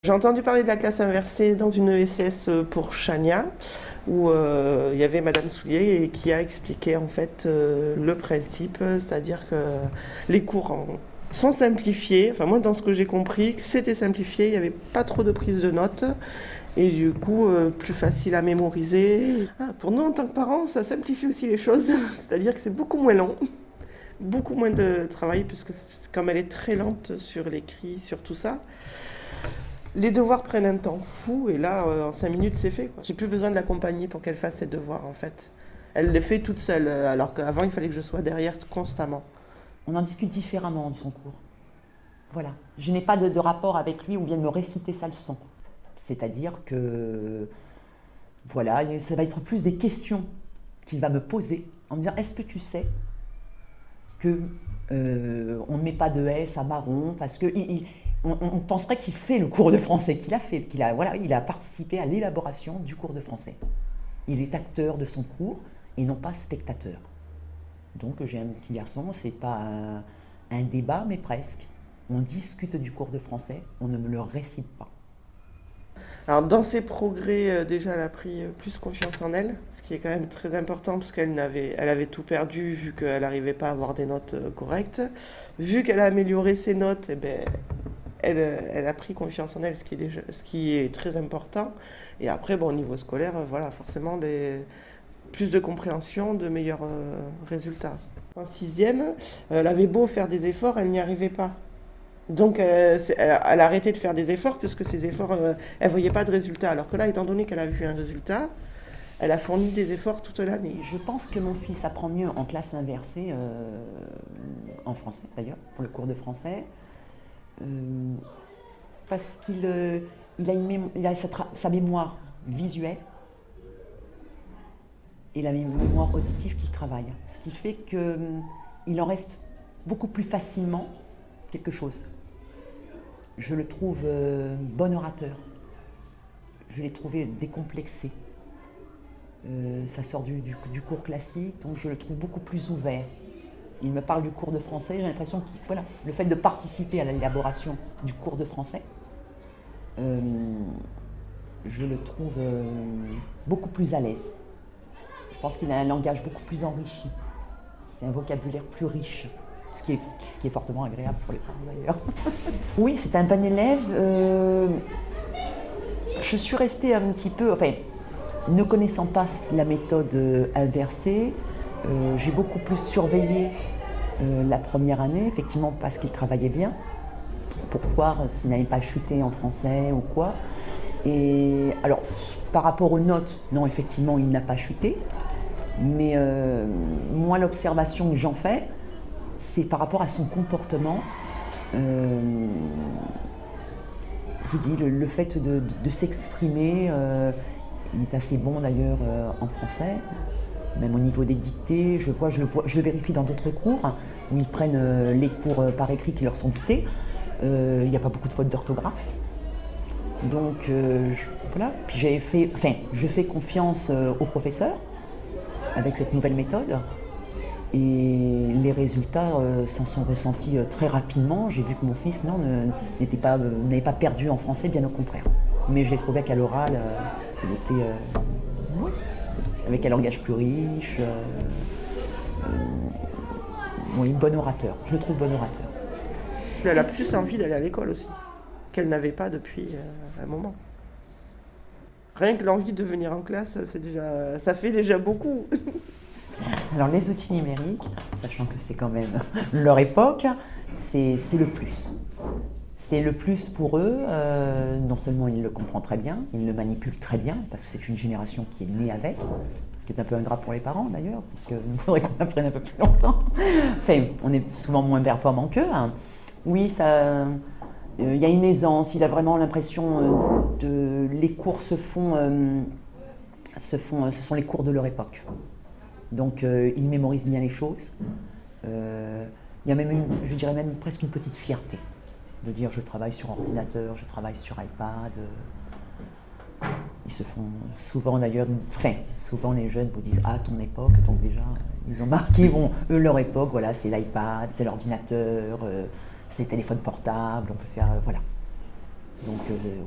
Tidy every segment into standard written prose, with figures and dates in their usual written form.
J'ai entendu parler de la classe inversée dans une ESS pour Chania, où il y avait Madame Soulier et qui a expliqué en fait le principe, c'est-à-dire que les cours sont simplifiés, enfin moi dans ce que j'ai compris, c'était simplifié, il n'y avait pas trop de prise de notes et du coup plus facile à mémoriser. Pour nous en tant que parents, ça simplifie aussi les choses, c'est-à-dire que c'est beaucoup moins long, beaucoup moins de travail puisque comme elle est très lente sur l'écrit, sur tout ça. Les devoirs prennent un temps fou et là, en 5 minutes, c'est fait, quoi. J'ai plus besoin de l'accompagner pour qu'elle fasse ses devoirs en fait. Elle les fait toute seule, alors qu'avant, il fallait que je sois derrière constamment. On en discute différemment de son cours. Voilà. Je n'ai pas de rapport avec lui où vient de me réciter sa leçon. C'est-à-dire que, voilà, ça va être plus des questions qu'il va me poser en me disant, est-ce que tu sais que on ne met pas de S à marron parce que on penserait qu'il fait le cours de français, voilà, il a participé à l'élaboration du cours de français. Il est acteur de son cours et non pas spectateur. Donc j'ai un petit garçon, c'est pas un débat, mais presque. On discute du cours de français, on ne me le récite pas. Alors dans ses progrès, déjà, elle a pris plus confiance en elle, ce qui est quand même très important parce elle avait tout perdu vu qu'elle n'arrivait pas à avoir des notes correctes. Vu qu'elle a amélioré ses notes, eh ben, elle a pris confiance en elle, ce qui est très important. Et après, bon, au niveau scolaire, voilà, forcément, plus de compréhension, de meilleurs résultats. En sixième, elle avait beau faire des efforts, elle n'y arrivait pas. Donc, elle a arrêté de faire des efforts puisque ces efforts, elle ne voyait pas de résultat. Alors que là, étant donné qu'elle a vu un résultat, elle a fourni des efforts toute l'année. Je pense que mon fils apprend mieux en classe inversée, en français d'ailleurs, pour le cours de français, parce il a sa mémoire visuelle et la mémoire auditive qui travaille. Ce qui fait qu'il en reste beaucoup plus facilement quelque chose. Je le trouve bon orateur. Je l'ai trouvé décomplexé. Ça sort du cours classique, donc je le trouve beaucoup plus ouvert. Il me parle du cours de français, j'ai l'impression que voilà, le fait de participer à l'élaboration du cours de français, je le trouve beaucoup plus à l'aise. Je pense qu'il a un langage beaucoup plus enrichi. C'est un vocabulaire plus riche, ce qui est fortement agréable pour les parents d'ailleurs. Oui, c'est un bon élève. Je suis restée un petit peu, enfin, ne connaissant pas la méthode inversée, j'ai beaucoup plus surveillé la première année, effectivement parce qu'il travaillait bien, pour voir s'il n'avait pas chuté en français ou quoi. Et alors, par rapport aux notes, non, effectivement, il n'a pas chuté. Mais moi, l'observation que j'en fais, c'est par rapport à son comportement. Je vous dis, le fait de s'exprimer, il est assez bon d'ailleurs en français, même au niveau des dictées. Je le vérifie dans d'autres cours, où ils prennent les cours par écrit qui leur sont dictés. Il n'y a pas beaucoup de fautes d'orthographe. Donc voilà, puis je fais confiance aux professeurs avec cette nouvelle méthode. Et les résultats s'en sont ressentis très rapidement. J'ai vu que mon fils n'avait pas perdu en français, bien au contraire. Mais j'ai trouvé qu'à l'oral, il était avec un langage plus riche. Oui, bon orateur. Je le trouve bon orateur. Elle a plus envie d'aller à l'école aussi, qu'elle n'avait pas depuis un moment. Rien que l'envie de venir en classe, ça fait déjà beaucoup. Alors les outils numériques, sachant que c'est quand même leur époque, c'est le plus. C'est le plus pour eux. Non seulement ils le comprennent très bien, ils le manipulent très bien, parce que c'est une génération qui est née avec, ce qui est un peu ingrat pour les parents d'ailleurs, puisqu'il faudrait qu'on apprenne un peu plus longtemps. Enfin, on est souvent moins performants qu'eux. Hein. Oui, il y a une aisance, il a vraiment l'impression que les cours ce sont les cours de leur époque. Donc ils mémorisent bien les choses. Il y a même je dirais même presque une petite fierté de dire je travaille sur ordinateur, je travaille sur iPad. Ils se font souvent d'ailleurs, souvent les jeunes vous disent ton époque, donc déjà ils ont marqué eux leur époque, voilà, c'est l'iPad, c'est l'ordinateur, c'est le téléphone portable, on peut faire voilà. Donc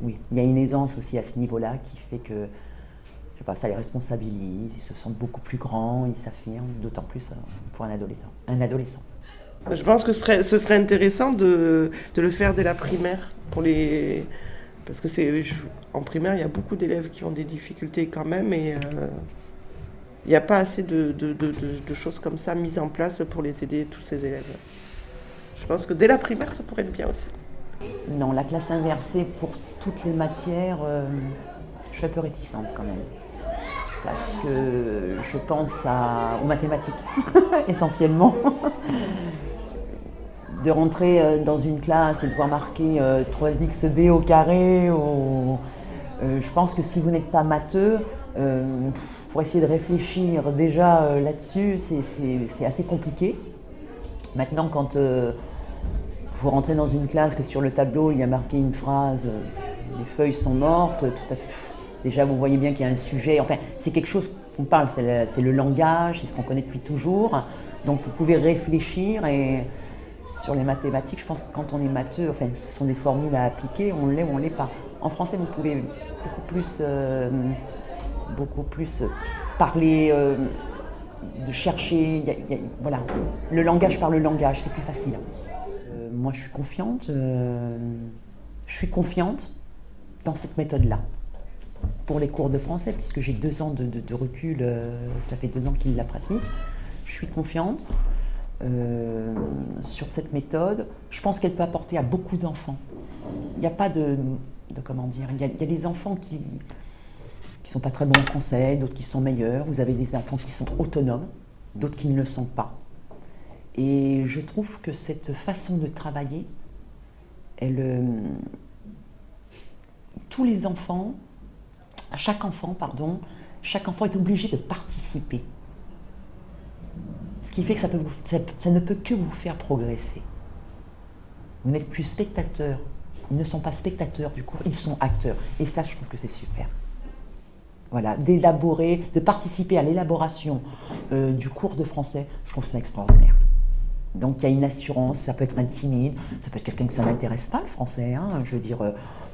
oui, il y a une aisance aussi à ce niveau-là qui fait que, je sais pas, ça les responsabilise, ils se sentent beaucoup plus grands, ils s'affirment, d'autant plus pour un adolescent. Un adolescent. Je pense que ce serait intéressant de le faire dès la primaire pour les. Parce que en primaire, il y a beaucoup d'élèves qui ont des difficultés quand même et il n'y a pas assez de choses comme ça mises en place pour les aider, tous ces élèves. Je pense que dès la primaire, ça pourrait être bien aussi. Non, la classe inversée pour toutes les matières, je suis un peu réticente quand même. Parce que je pense aux mathématiques, essentiellement. De rentrer dans une classe et de voir marquer 3xb au carré, je pense que si vous n'êtes pas matheux, pour essayer de réfléchir déjà là-dessus, c'est assez compliqué. Maintenant, quand vous rentrez dans une classe que sur le tableau, il y a marqué une phrase, les feuilles sont mortes, tout à fait. Déjà, vous voyez bien qu'il y a un sujet. Enfin, c'est quelque chose qu'on parle, c'est le langage, c'est ce qu'on connaît depuis toujours. Donc, vous pouvez réfléchir et sur les mathématiques, je pense que quand on est matheux, enfin, ce sont des formules à appliquer, on l'est ou on ne l'est pas. En français, vous pouvez beaucoup plus parler, de chercher, voilà, le langage par le langage, c'est plus facile. Moi, je suis confiante dans cette méthode-là pour les cours de français, puisque j'ai 2 ans de recul, ça fait 2 ans qu'il la pratique. Je suis confiante sur cette méthode. Je pense qu'elle peut apporter à beaucoup d'enfants. Il n'y a pas comment dire, il y a des enfants qui ne sont pas très bons en français, d'autres qui sont meilleurs. Vous avez des enfants qui sont autonomes, d'autres qui ne le sont pas. Et je trouve que cette façon de travailler, chaque enfant est obligé de participer. Ce qui fait que ça ne peut que vous faire progresser. Vous n'êtes plus spectateur. Ils ne sont pas spectateurs du cours, ils sont acteurs. Et ça, je trouve que c'est super. Voilà, de participer à l'élaboration du cours de français, je trouve ça extraordinaire. Donc il y a une assurance, ça peut être un timide, ça peut être quelqu'un que ça n'intéresse pas le français. Hein. Je veux dire,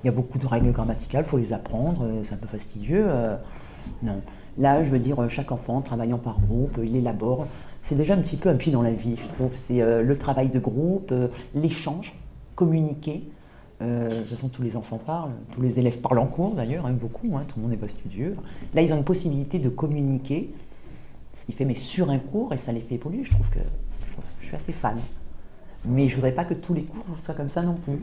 il y a beaucoup de règles grammaticales, il faut les apprendre, c'est un peu fastidieux. Non. Là, je veux dire, chaque enfant, travaillant par groupe, il élabore. C'est déjà un petit peu un pied dans la vie, je trouve. C'est le travail de groupe, l'échange, communiquer. De toute façon, tous les enfants parlent, tous les élèves parlent en cours d'ailleurs, hein, beaucoup, hein, tout le monde n'est pas studieux. Là, ils ont une possibilité de communiquer, ce qui fait, mais sur un cours, et ça les fait évoluer. Je suis assez fan. Mais je ne voudrais pas que tous les cours soient comme ça non plus.